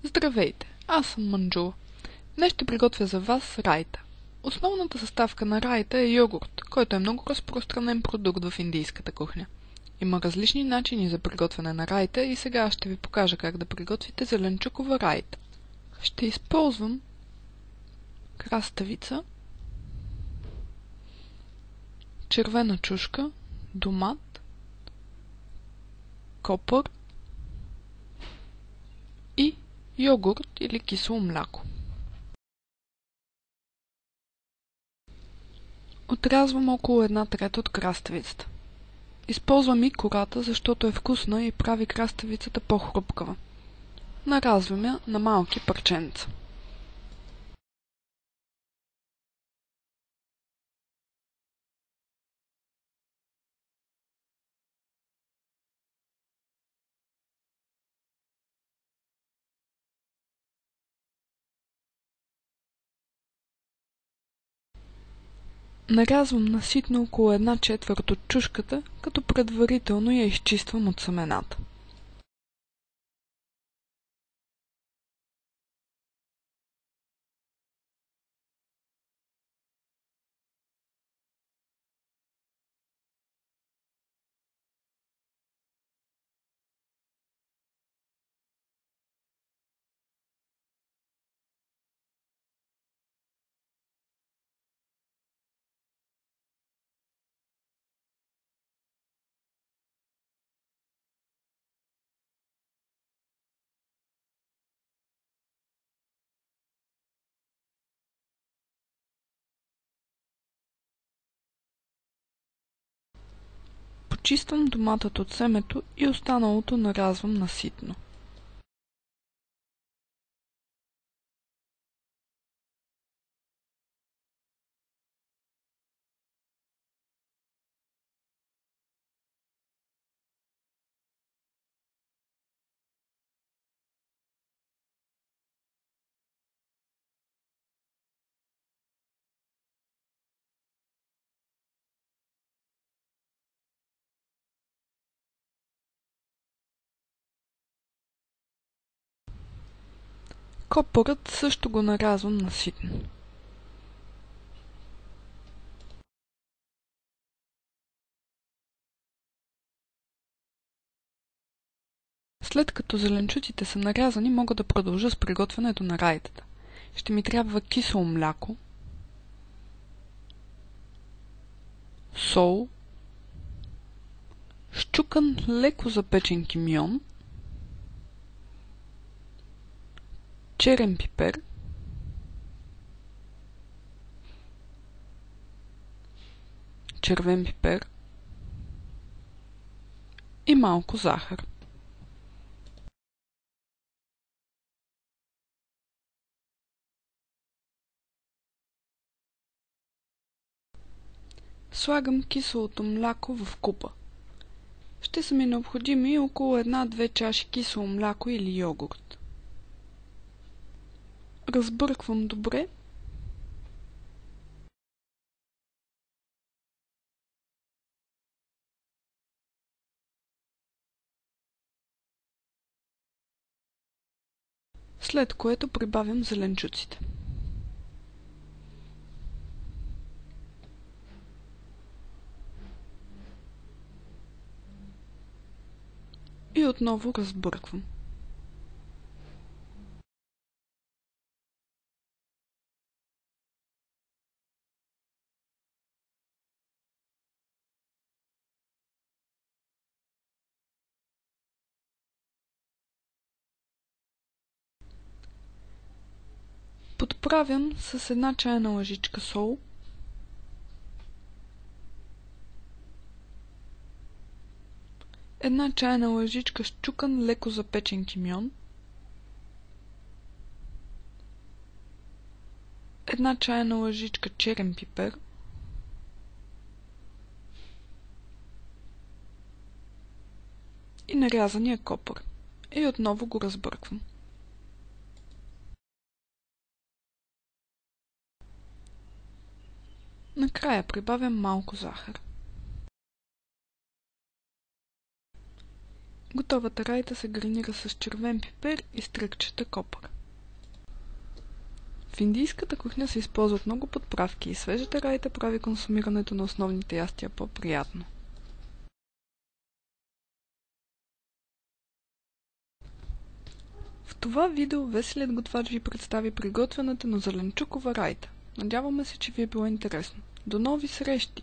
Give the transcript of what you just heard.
Здравейте, аз съм Манджула. Днес ще приготвя за вас райта. Основната съставка на райта е йогурт, който е много разпространен продукт в индийската кухня. Има различни начини за приготвяне на райта и сега аз ще ви покажа как да приготвите зеленчукова райта. Ще използвам краставица, червена чушка, домат, копър и йогурт или кисело мляко. Отрязвам около 1/3 от краставицата. Използвам и кората, защото е вкусна и прави краставицата по-хрупкава. Наразвам я на малки парченца. Нарязвам на ситно около 1/4 от чушката, като предварително я изчиствам от семената. Почиствам доматът от семето и останалото нарязвам на ситно. Копърът също го нарязвам на ситно. След като зеленчуците са нарязани, мога да продължа с приготвянето на райтата. Ще ми трябва кисело мляко, сол, счукан леко запечен кимион, черен пипер, червен пипер и малко захар. Слагам киселото мляко в купа. Ще са ми необходими около 1-2 чаши кисело мляко или йогурт. Разбърквам добре. След което прибавям зеленчуците. И отново разбърквам. Подправям с 1 чайна лъжичка сол, една чайна лъжичка счукан леко запечен кимион, 1 чайна лъжичка черен пипер, и нарязания копър. И отново го разбърквам. Накрая прибавям малко захар. Готовата райта се гарнира с червен пипер и стръкчета копър. В индийската кухня се използват много подправки и свежата райта прави консумирането на основните ястия по-приятно. В това видео веселият готвач ви представи приготвянето на зеленчукова райта. Надяваме се, че ви е било интересно. До нови срещи!